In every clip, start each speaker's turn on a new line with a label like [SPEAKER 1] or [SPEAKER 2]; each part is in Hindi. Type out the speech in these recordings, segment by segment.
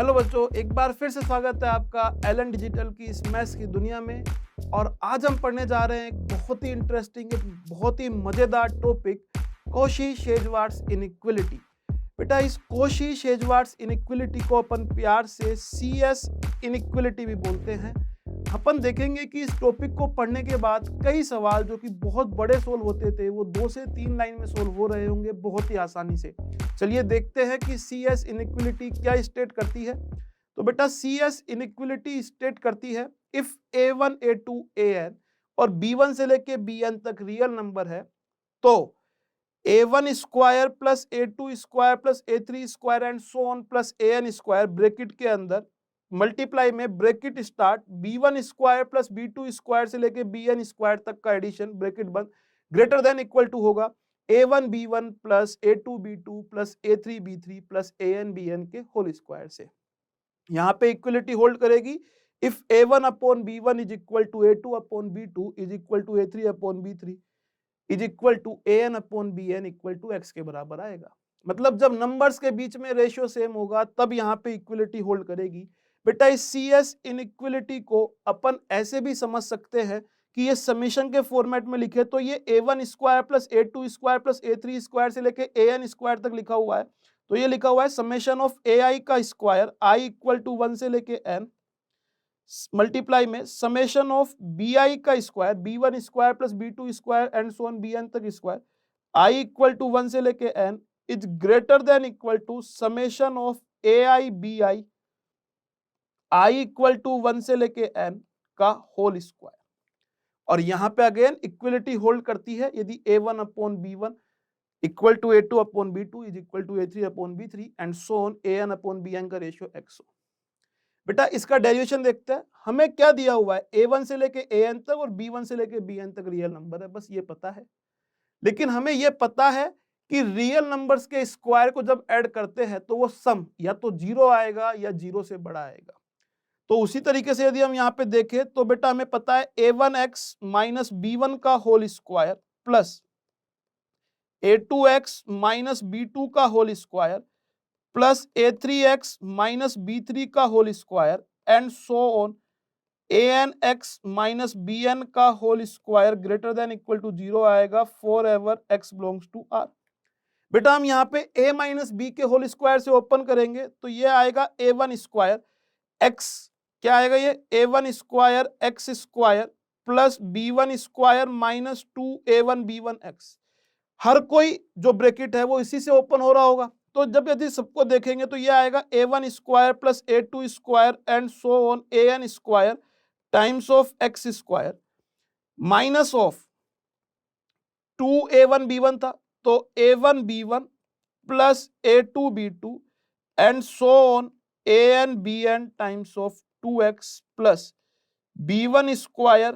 [SPEAKER 1] हेलो बच्चों, एक बार फिर से स्वागत है आपका एलन डिजिटल की इस मैथ्स की दुनिया में। और आज हम पढ़ने जा रहे हैं एक बहुत ही इंटरेस्टिंग, एक बहुत ही मजेदार टॉपिक, कॉशी-शेजवार्ट्स इनइक्वालिटी। बेटा, इस कॉशी-शेजवार्ट्स इनइक्वालिटी को अपन प्यार से CS इनइक्वालिटी भी बोलते हैं। अपन देखेंगे कि इस टॉपिक को पढ़ने के बाद कई सवाल जो कि बहुत बड़े सोल्व होते थे वो 2 से 3 लाइन में सोल्व हो रहे होंगे बहुत ही आसानी से। चलिए देखते हैं कि CS इनइक्वालिटी क्या स्टेट करती है। तो बेटा, CS इनइक्वालिटी स्टेट करती है इफ A1 A2 AN और B1 से लेके BN तक रियल नंबर है तो A1 square plus A2 square plus A3 square and so on plus AN square bracket के अंदर मल्टीप्लाई में bracket start B1 square plus B2 square से लेके BN स्क्वायर तक का एडिशन ब्रैकेट बंद ग्रेटर देन इक्वल टू होगा A1 B1 plus A2 B2 plus A3 B3 plus AN BN के होल स्क्वायर से। यहाँ पे इक्वलिटी होल्ड करेगी if A1 upon B1 is equal to A2 upon B2 is equal to A3 upon B3 is equal to AN upon BN equal to X के बराबर आएगा। मतलब जब नंबर्स के बीच में रेशियो सेम होगा तब यहाँ पे इक्वलिटी होल्ड करेगी। बेटा, इस CS इनइक्वालिटी को अपन ऐसे भी समझ सकते हैं कि ये समीशन के फॉर्मेट में लिखे तो ये A1 square plus A2 square plus A3 square से लेके AN स्क्वायर तक लिखा हुआ है। तो ये लिखा हुआ है समेशन ऑफ AI का स्क्वायर I इक्वल टू 1 से लेके N मल्टीप्लाई में समेशन ऑफ BI का square B1 square plus B2 square and so on BN तक स्क्वायर I इक्वल टू 1 से लेके N is greater than equal to summation of AI BI I equal to 1 से लेके N का होल स्क्वायर। और यहाँ पे अगेन इक्वलिटी होल्ड करती है यदि A1 upon B1 equal to A2 upon B2 is equal to A3 upon B3 and so on AN upon BN का रेशियो X हो। बेटा, इसका डेरिवेशन देखते हैं। हमें क्या दिया हुआ है A1 से लेके AN तक और B1 से लेके BN तक रियल नंबर है, बस ये पता है। लेकिन हमें ये पता है कि रियल नंबर्स के स्क्वायर को जब ऐड करते हैं तो वो सम या तो 0 आएगा या 0 से बड़ा आएगा। तो उसी तरीके से यदि हम यहाँ पे देखें तो बेटा हमें पता है A1x माइनस B1 का whole square plus A2x minus B2 का whole square plus A3x minus B3 का whole square and so on ANX minus BN का whole square greater than equal to 0 आएगा for ever x belongs to R। बेटा, हम यहाँ पे A माइनस B के होल स्क्वायर से ओपन करेंगे तो ये आएगा A1 स्क्वायर x, क्या आएगा ये A1 square x square plus B1 square minus 2A1 B1 x। हर कोई जो ब्रैकेट है वो इसी से ओपन हो रहा होगा। तो जब यदि सबको देखेंगे तो ये आएगा A1 square plus A2 square and so on AN square times of x square minus of 2A1 B1 था तो A1 B1 plus A2 B2 and so on AN BN times of 2x plus B1 square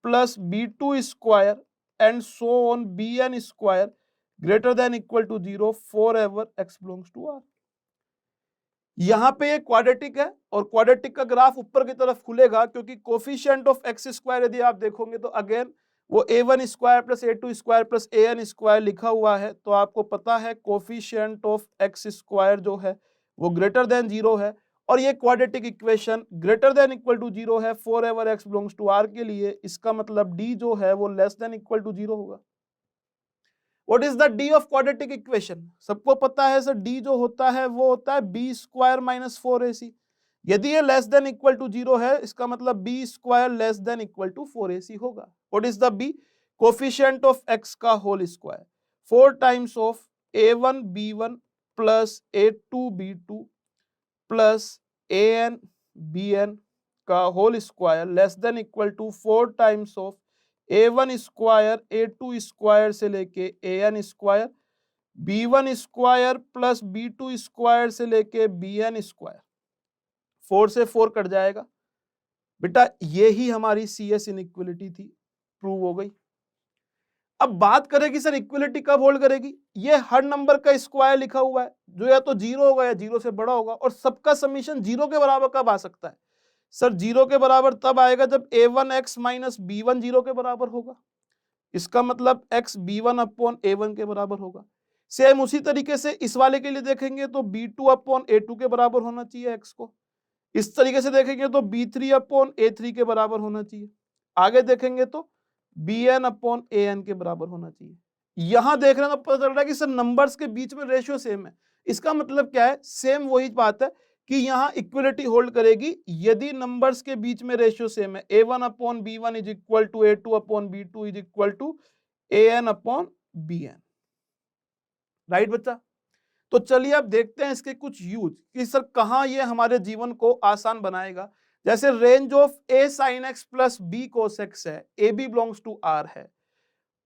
[SPEAKER 1] plus B2 square and so on BN square greater than equal to 0 for ever x belongs to R। यहाँ पे ये क्वाड्रेटिक है और क्वाड्रेटिक का ग्राफ ऊपर की तरफ खुलेगा क्योंकि कोफिशिएंट ऑफ x स्क्वायर यदि आप देखोगे तो अगेन वो A1 square plus A2 square plus AN square लिखा हुआ है। तो आपको पता है कोफिशिएंट ऑफ x स्क्वायर जो है वो ग्रेटर देन 0 है और ये quadratic equation greater than equal to 0 है for ever x belongs to R के लिए। इसका मतलब D जो है वो लेस देन इक्वल टू 0 होगा। What is the D of quadratic equation? सबको पता है सर, D जो होता है वो होता है B स्क्वायर माइनस 4AC। यदि ये लेस देन इक्वल टू 0 है इसका मतलब B square less than equal to 4AC होगा। What is the B? Coefficient of x का whole square 4 times of A1 B1 plus A2 B2 plus AN BN का whole square less than equal to 4 times of A1 square A2 square से लेके AN square B1 square plus B2 square से लेके BN स्क्वायर। 4 से 4 कट जाएगा। बेटा, ये ही हमारी CS इनइक्वालिटी थी, प्रूव हो गई। अब बात करें कि सर इक्वलिटी कब होल्ड करेगी। ये हर नंबर का स्क्वायर लिखा हुआ है जो या तो 0 होगा या 0 से बड़ा होगा और सबका समीशन 0 के बराबर कब आ सकता है सर? 0 के बराबर तब आएगा जब A1x माइनस B1 0 के बराबर होगा। इसका मतलब x B1 अपॉन A1 के बराबर होगा। सेम उसी तरीके से इस वाले के लिए देखेंगे तो B2 अपॉन A2 के बराबर होना चाहिए x को। इस तरीके से देखेंगे तो B3 अपॉन A3 के बराबर होना चाहिए। आगे देखेंगे तो Bn अपॉन An के बराबर होना चाहिए। यहां देख रहे हैं तो पता चल रहा है कि सर नंबर्स के बीच में रेशियो सेम है। इसका मतलब क्या है, सेम वही बात है कि यहां इक्वलिटी होल्ड करेगी यदि नंबर्स के बीच में रेशियो सेम है। A1 upon B1 is equal to A2 upon B2 is equal to An upon Bn। Right बच्चा? तो चलिए अब देखते हैं इसके कुछ यूज कि सर कहां ये हमारे जीवन को आसान बनाएगा। जैसे range of A sin x plus B cos x है, AB बिलोंग्स टू R है,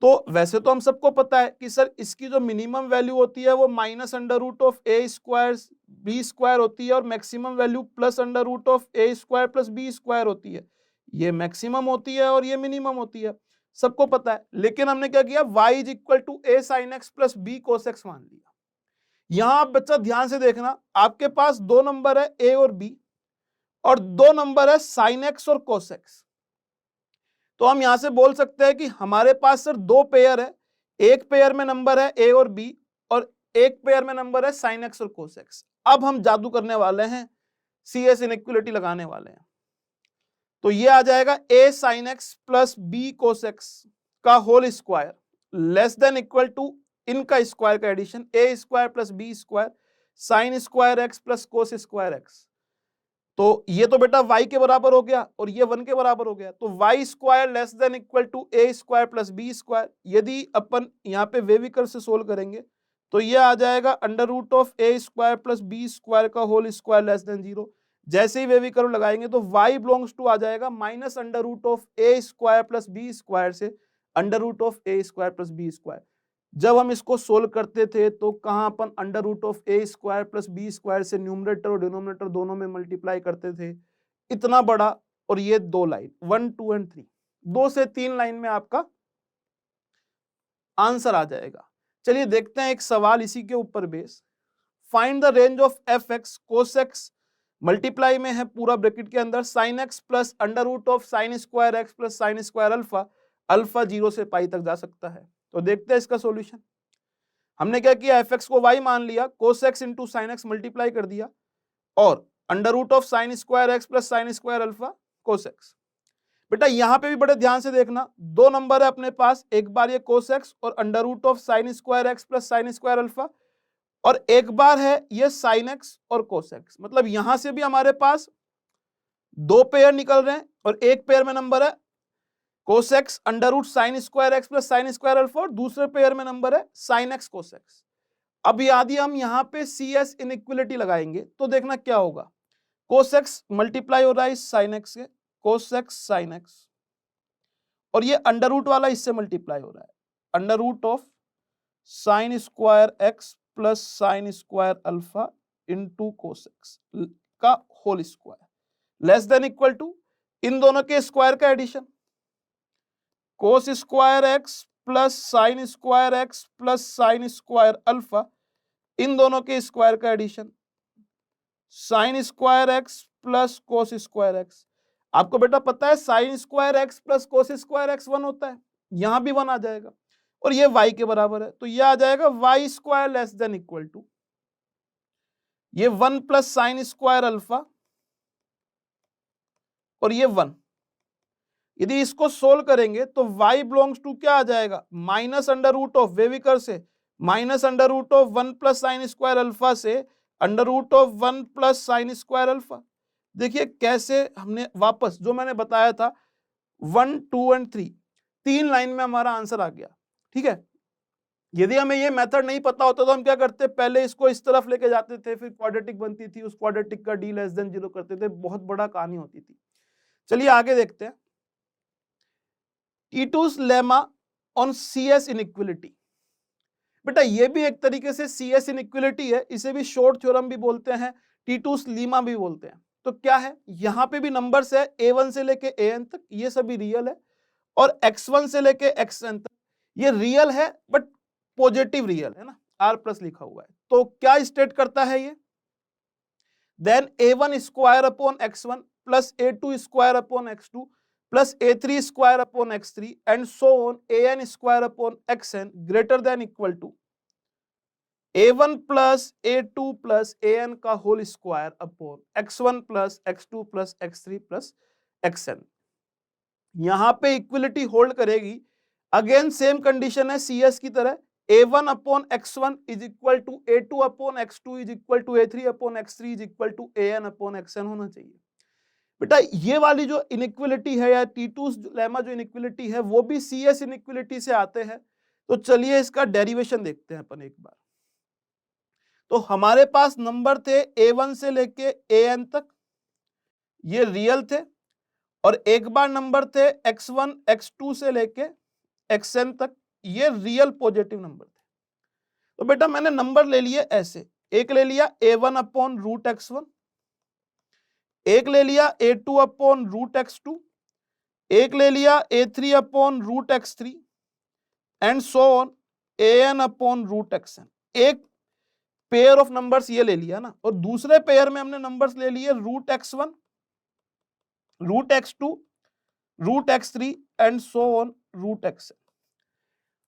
[SPEAKER 1] तो वैसे तो हम सबको पता है कि सर इसकी जो मिनिमम वैल्यू होती है वो minus under root of A square B square होती है और maximum value plus under root of A square plus B square होती है। ये मैक्सिमम होती है और ये मिनिमम होती है, सबको पता है। लेकिन हमने क्या किया, y is equal to A sine x plus B cos x मान लिया। यहां आप बच्चा ध्यान से देखना, आपके पास दो नंबर है ए और बी और दो नंबर है साइन एक्स और कोस एक्स। तो हम यहां से बोल सकते हैं कि हमारे पास सर दो पेयर है, एक पेयर में नंबर है ए और बी और एक पेयर में नंबर है साइन एक्स और कोस एक्स। अब हम जादू करने वाले हैं, CS इनइक्वलिटी लगाने वाले हैं। तो ये आ जाएगा a sine x plus B cos x का whole square less than equal to इनका स्क्वायर का addition a square plus B square sine square x plus cos square x. तो ये तो बेटा y के बराबर हो गया और ये 1 के बराबर हो गया, तो y square less than equal to A square plus B square. यदि अपन यहाँ पे वेविकर से सोल्व करेंगे तो ये आ जाएगा under root of A square plus B square का होल स्क्वायर लेस देन 0। जैसे ही वेविकर लगाएंगे तो y बिलोंग्स टू आ जाएगा minus under root of A square plus B square से under root of A square plus B square. जब हम इसको सोल्व करते थे तो कहां अपन under root of A square plus B square से न्यूमरेटर और डिनोमिनेटर दोनों में मल्टीप्लाई करते थे, इतना बड़ा, और ये दो लाइन 1 2 एंड 3, 2 से 3 लाइन में आपका आंसर आ जाएगा। चलिए देखते हैं एक सवाल इसी के ऊपर base. Find the range of F x cos x multiply में है पूरा ब्रैकेट के अंदर sine x plus under root of sine square x plus sine square alpha, alpha 0 से पाई तक जा सकता है। तो देखते हैं इसका सॉल्यूशन। हमने क्या किया, एफ एक्स को y मान लिया, cos x into sine x multiply कर दिया और under root of sine square x plus sine square alpha cos x. बेटा यहां पे भी बड़े ध्यान से देखना, दो नंबर है अपने पास, एक बार ये कोस एक्स और under root of sine square x plus sine square alpha, और एक बार है ये साइन एक्स और कोस एक्स। मतलब यहां से भी हमारे पास दो पेयर निकल रहे हैं और एक पेयर में नंबर है cos x under root sine square x plus sine square alpha और दूसरे पेयर में नंबर है साइन एक्स कोस एक्स। अब यदि हम यहाँ पे CS इनइक्वलिटी लगाएंगे तो देखना क्या होगा, कोस एक्स मल्टीप्लाई हो रहा है साइन एक्स से, कोस एक्स साइन एक्स, और ये अंडर रूट वाला इससे मल्टीप्लाई हो रहा है, under root of sine square x plus sine square alpha into cos x का whole square less than equal to इन दोनों के स्क्वायर का addition, cos square x plus sine square x plus sine square alpha, इन दोनों के स्क्वायर का addition, sine square x plus cos square x. आपको बेटा पता है sine square x plus cos square x 1 होता है, यहां भी 1 आ जाएगा और ये y के बराबर है, तो ये आ जाएगा y square less than equal to ये 1 प्लस साइन स्क्वायर अल्फा और ये 1। यदि इसको सोल्व करेंगे तो y बिलोंग्स टू क्या आ जाएगा, माइनस अंडर रूट ऑफ वेविकर से minus under root of 1 plus sine square alpha से under root of 1 plus sine square alpha. देखिए कैसे हमने वापस जो मैंने बताया था 1 2 एंड 3, 3 लाइन में हमारा आंसर आ गया। ठीक है, यदि हमें ये मेथड नहीं पता होता तो हम क्या करते, पहले इसको इस तरफ लेके जाते थे, फिर क्वाड्रेटिक बनती थी, उस क्वाड्रेटिक का d लेस देन 0 करते थे, बहुत बड़ा कहानी होती थी। चलिए आगे देखते हैं, टीटूस लेमा ऑन CS इनइक्वलिटी। बेटा ये भी एक तरीके से CS इनइक्वलिटी है, इसे भी शॉर्ट थ्योरम भी बोलते हैं, टीटूस लीमा भी बोलते हैं। तो क्या है, यहाँ पे भी नंबर्स है A1 से लेके AN तक, ये सभी रियल है, और X1 से लेके XN तक ये रियल है बट पॉजिटिव रियल है ना, R प्लस लिखा हुआ है। तो क्या स्टेट करता है ये, then A1 square upon X1 plus A2 square upon X2 plus A3 square upon X3 and so on AN square upon XN greater than equal to a1 plus a2 plus an का whole square upon x1 plus x2 plus x3 plus xn। यहां पे इक्विलिटी होल्ड करेगी। अगेन सेम कंडीशन है CS की तरह, a1 upon x1 is equal to a2 upon x2 is equal to a3 upon x3 is equal to an upon xn होना चाहिए। बेटा ये वाली जो इनइक्विलिटी है या टीटूस लेमा जो इनइक्विलिटी है वो भी CS इनइक्विलिटी से आते हैं। तो चलिए इसका डेरिवेशन देखते हैं अपन एक बार। तो हमारे पास नंबर थे a1 से लेके an तक, ये रियल थे, और एक बार नंबर थे x1 x2 से लेके xn तक, ये रियल पॉजिटिव नंबर थे। तो बेटा मैंने नंबर ले लिए ऐसे, एक ले लिया a1 अपॉन रूट x1, एक ले लिया a2 अपॉन रूट x2, एक ले लिया a3 upon root x3 and so on an upon root xn। एक पेयर ऑफ नंबर्स ये ले लिया ना, और दूसरे पेयर में हमने नंबर्स ले लिए root x1, root x2, root x3 and so on root xn।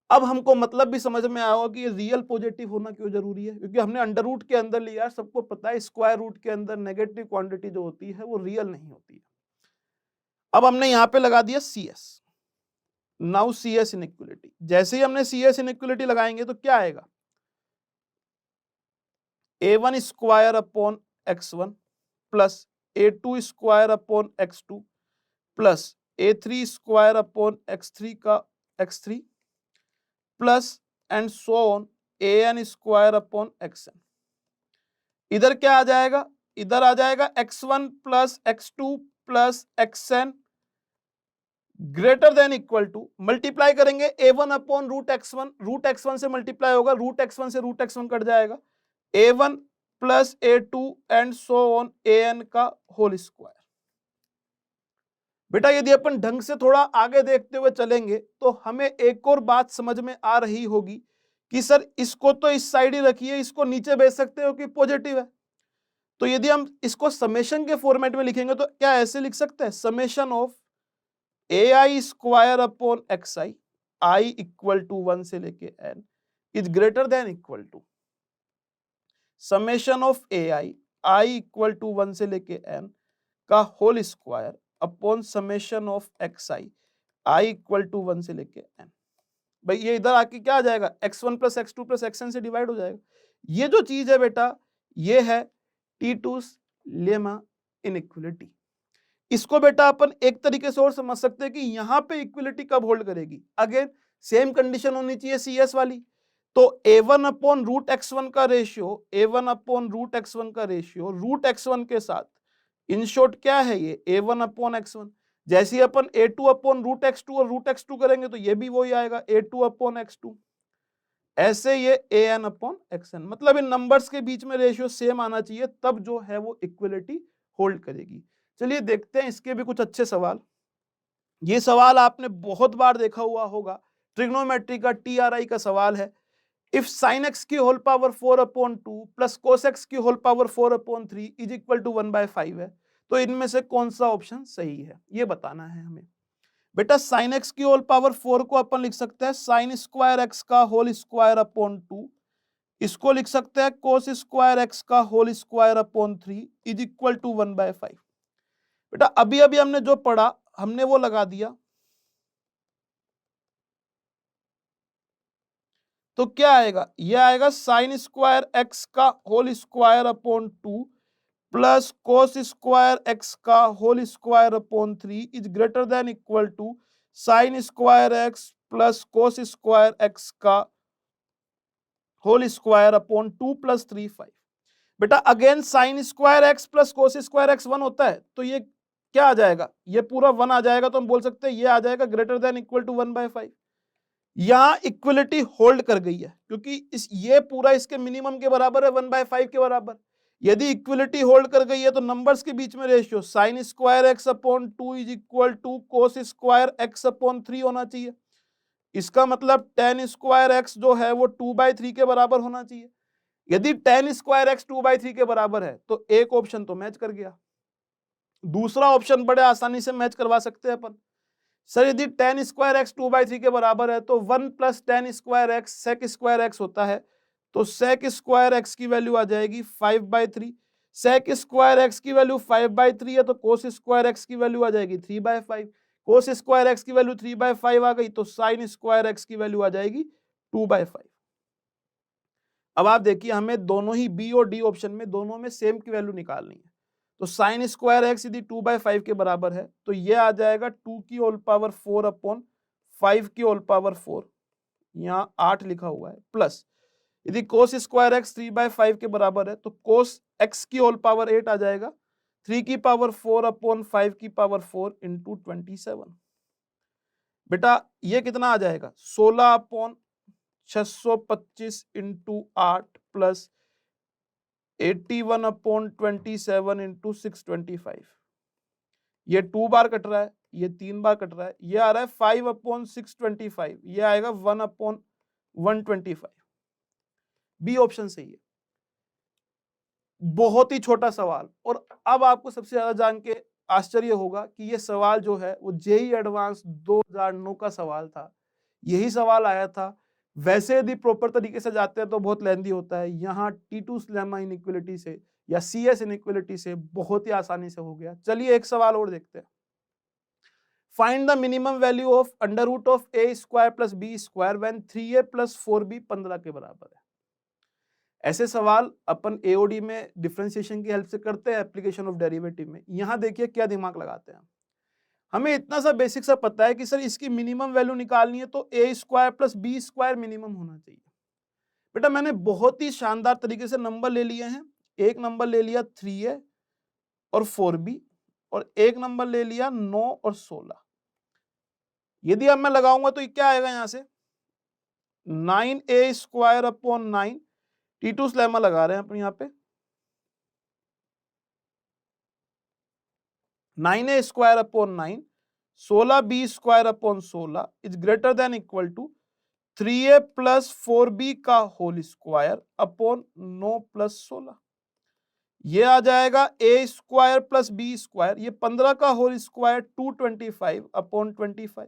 [SPEAKER 1] अब हमको मतलब भी समझ में आया होगा कि ये रियल पॉजिटिव होना क्यों जरूरी है, क्योंकि हमने अंडर रूट के अंदर लिया, सबको पता है स्क्वायर रूट के अंदर नेगेटिव क्वांटिटी जो होती है वो रियल नहीं होती है। अब हमने यहां पे लगा दिया CS। नाउ CS इनइक्विलिटी, जैसे ही हमने CS इनइक्विलिटी लगाएंगे तो क्या आएगा, a1 square upon x1 plus a2 square upon x2 plus a3 square upon x3 का x3 plus and so on an square upon xn। इधर क्या आ जाएगा, इधर आ जाएगा x1 plus x2 plus xn greater than equal to, multiply करेंगे a1 अपॉन रूट x1 से मल्टीप्लाई होगा, रूट x1 से रूट x1 कट जाएगा, a1 plus a2 and so on an का होल स्क्वायर। बेटा यदि अपन ढंग से थोड़ा आगे देखते हुए चलेंगे तो हमें एक और बात समझ में आ रही होगी कि सर इसको तो इस साइड ही रखिए, इसको नीचे भेज सकते हो कि पॉजिटिव है। तो यदि हम इसको समेशन के फॉर्मेट में लिखेंगे तो क्या ऐसे लिख सकते हैं, summation of ai square upon xi, i equal to 1 से लेके n is greater than equal to summation of ai, i equal to 1 से लेके n का whole square upon summation of xi, i equal to 1 से लेके n। भाई ये इधर आके क्या आ जाएगा, x1 plus x2 plus xn से डिवाइड हो जाएगा। ये जो चीज है बेटा ये है टीटूस लेमा इनइक्विलिटी। इसको बेटा अपन एक तरीके से और समझ सकते हैं कि यहां पे इक्विलिटी कब होल्ड करेगी, अगेन सेम कंडीशन होनी चाहिए CS वाली। तो a1 अपॉन रूट x1 का ratio, a1 upon root x1 का रेशियो रूट x1 के साथ, इन शॉर्ट क्या है ये a1 अपॉन x1। जैसे ही अपन a2 अपॉन रूट x2 और रूट x2 करेंगे तो ये भी वही आएगा a2 अपॉन x2, ऐसे ये an अपॉन xn। मतलब इन नंबर्स के बीच में रेशियो सेम आना चाहिए, तब जो है वो इक्विलिटी होल्ड करेगी। चलिए देखते हैं इसके भी कुछ अच्छे सवाल। ये सवाल आपने बहुत बार देखा हुआ होगा, ट्रिग्नोमेट्री का TRI का सवाल है। इफ साइन एक्स की whole power 4/2 plus cos x की whole power 4/3 is equal to 1/5 है, तो इनमें से कौन सा ऑप्शन सही है ये बताना है हमें। बेटा साइन एक्स की होल पावर 4 को अपन लिख सकते हैं साइन स्क्वायर एक्स का होल स्क्वायर अपॉन 2, इसको लिख सकते हैं कोस स्क्वायर एक्स का whole square upon 3 is equal to 1/5। बेटा अभी अभी हमने जो पढ़ा हमने वो लगा दिया, तो क्या आएगा, ये आएगा साइन स्क्वायर एक्स का whole square upon 2 plus cos square x का whole square upon 3 is greater than equal to sine square x plus cos square x का होल स्क्वायर अपॉन 2 प्लस 3 5। बेटा again sine square x plus cos square x 1 होता है, तो ये क्या आ जाएगा, ये पूरा 1 आ जाएगा, तो हम बोल सकते हैं ये आ जाएगा ग्रेटर देन इक्वल टू 1/5। यहां इक्विलिटी होल्ड कर गई है क्योंकि ये पूरा इसके मिनिमम के बराबर है, 1/5 के बराबर। यदि इक्विलिटी होल्ड कर गई है तो नंबर्स के बीच में ratio sine square x upon 2 is equal to cos square x upon 3 होना चाहिए। इसका मतलब टेन स्क्वायर एक्स जो है वो 2/3 के बराबर होना चाहिए। यदि टेन स्क्वायर एक्स 2/3 के बराबर है तो एक ऑप्शन तो मैच कर गया, दूसरा ऑप्शन बड़े आसानी से मैच करवा सकते हैं अपन। सर यदि टेन स्क्वायर एक्स 2/3 के बराबर है तो 1 plus tan square x sec square x होता है, तो sec स्क्वायर x की वैल्यू आ जाएगी 5/3। sec स्क्वायर x की वैल्यू 5/3 है तो cos स्क्वायर x की वैल्यू आ जाएगी 3/5। cos स्क्वायर x की वैल्यू 3/5 आ गई तो sin स्क्वायर x की वैल्यू आ जाएगी 2/5। अब आप देखिए हमें दोनों ही बी और डी ऑप्शन में दोनों में सेम की वैल्यू निकालनी है। तो साइन स्क्वायर एक्स यदि 2/5 के बराबर है तो ये आ जाएगा 2 की होल पावर 4 अपॉन 5 की होल पावर 4, यहाँ 8 लिखा हुआ है, प्लस यदि कोस स्क्वायर एक्स 3/5 के बराबर है तो कोस एक्स की होल पावर 8 आ जाएगा 3 की पावर 4 अपॉन 5 की पावर 4 इंटू 27। बेटा ये कितना आ जाएगा 16 upon 625 into 8 plus 81 upon 27 into 625। ये 2 बार कट रहा है, ये 3 बार कट रहा है, ये आ रहा है 5 अपॉन 625, ये आएगा 1 अपॉन 125। बी ऑप्शन सही है। बहुत ही छोटा सवाल। और अब आपको सबसे ज्यादा जान के आश्चर्य होगा कि ये सवाल जो है वो जेईई एडवांस 2009 का सवाल था। यही सवाल आया था। वैसे यदि प्रॉपर तरीके से जाते हैं तो बहुत लेंदी होता है, यहाँ T2 लेमा इनइक्वालिटी से या CS इनइक्वालिटी से बहुत ही आसानी से हो गया। चलिए एक सवाल और देखते हैं। Find the minimum value of under root of a square plus b square when 3a plus 4b 15 के बराबर है। ऐसे सवाल अपन एओडी में डिफरेंशिएशन की हेल्प से करते हैं, एप्लीकेशन ऑफ डेरिवेटिव में। यहां देखिए क्या दिमाग लगाते हैं। हमें इतना सा बेसिक सा पता है कि सर इसकी मिनिमम वैल्यू निकालनी है तो a square plus b square minimum होना चाहिए। बेटा मैंने बहुत ही शानदार तरीके से नंबर ले लिए हैं। एक नंबर ले लिया 3a और 4b और एक नंबर ले लिया 9 और 16। यदि अब मैं लगाऊंगा तो क्या आएगा यहां से 9a square upon 9, T2 lemma लगा रहे हैं अपन यहाँ पे 9a square upon 9, 16b square upon 16 is greater than equal to 3a plus 4b का होल स्क्वायर अपॉन 9 प्लस 16। ये आ जाएगा a square plus b square, ये 15 का whole square 225 upon 25।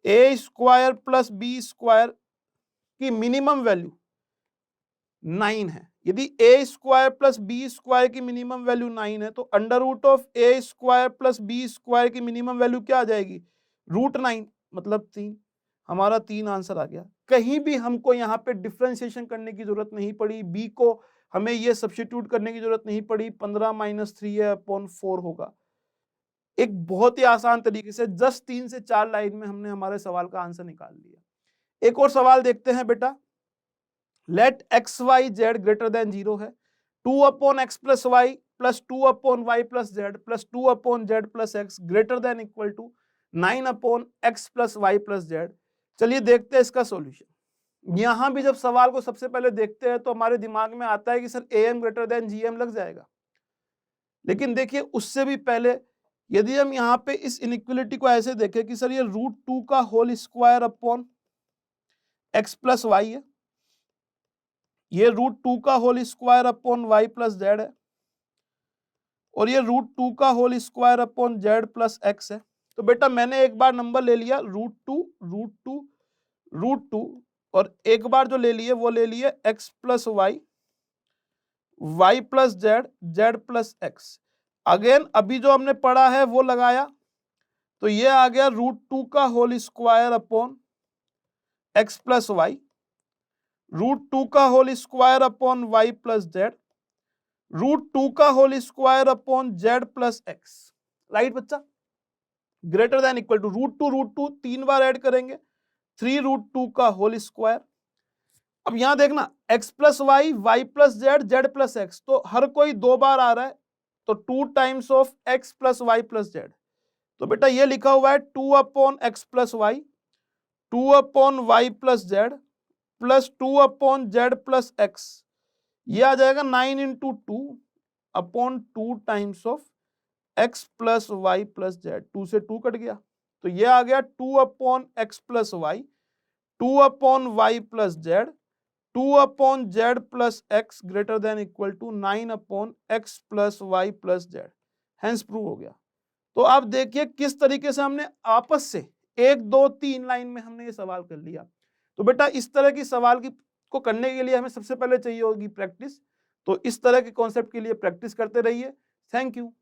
[SPEAKER 1] a square plus b square की मिनिमम वैल्यू 9 है। यदि a square plus B square की मिनिमम वैल्यू 9 है तो under root of a square plus B square की मिनिमम वैल्यू क्या आ जाएगी √9, मतलब 3। हमारा 3 आंसर आ गया। कहीं भी हमको यहाँ पे डिफरेंशिएशन करने की जरूरत नहीं पड़ी, b को हमें ये सब्स्टिट्यूट करने की जरूरत नहीं पड़ी। 15 माइनस 3 अपॉन 4 होगा। एक बहुत ही आसान तरीके से जस्ट 3 से 4 लाइन में हमने हमारे सवाल का आंसर निकाल लिया। एक और सवाल देखते हैं बेटा। Let X Y Z greater than 0 है। 2 upon x plus Y plus 2 upon Y plus Z plus 2 upon Z plus X greater than equal to 9 upon x plus Y plus Z. चलिए देखते हैं इसका सॉल्यूशन। यहां भी जब सवाल को सबसे पहले देखते हैं तो हमारे दिमाग में आता है कि sir am greater than gm लग जाएगा। लेकिन देखिए उससे भी पहले यदि हम यहाँ पे इस इनइक्वालिटी को ऐसे देखें कि सर ये √2 का whole square upon x plus Y है, ये √2 का whole square upon Y plus Z है और ये √2 का whole square upon Z plus X है। तो बेटा मैंने एक बार नंबर ले लिया √2 और एक बार जो ले लिए वो ले लिए X plus Y, Y plus Z, Z plus X. Again अभी जो हमने पढ़ा है वो लगाया तो ये आ गया √2 का whole square upon x plus Y, √2 का whole square upon Y plus Z, √2 का whole square upon Z plus x. Right बच्चा, ग्रेटर देन इक्वल टू √2 3 बार ऐड करेंगे 3√2 का होल स्क्वायर। अब यहां देखना x plus Y, Y plus Z, Z plus x, तो हर कोई 2 बार आ रहा है तो 2 times of x plus Y plus Z. तो बेटा ये लिखा हुआ है 2 upon x plus Y, 2 upon Y plus Z plus 2 upon Z plus X. ये आ जाएगा 9 into 2 upon 2 times of x plus Y plus Z. 2 से 2 कट गया तो ये आ गया 2 upon x plus Y, 2 upon Y plus Z, 2 upon Z plus X greater than equal to 9 upon x plus Y plus Z. Hence prove हो गया। तो आप देखिए किस तरीके से हमने आपस से 1 2 3 लाइन में हमने ये सवाल कर लिया। तो बेटा इस तरह की सवाल की को करने के लिए हमें सबसे पहले चाहिए होगी प्रैक्टिस। तो इस तरह के कॉन्सेप्ट के लिए प्रैक्टिस करते रहिए। Thank you.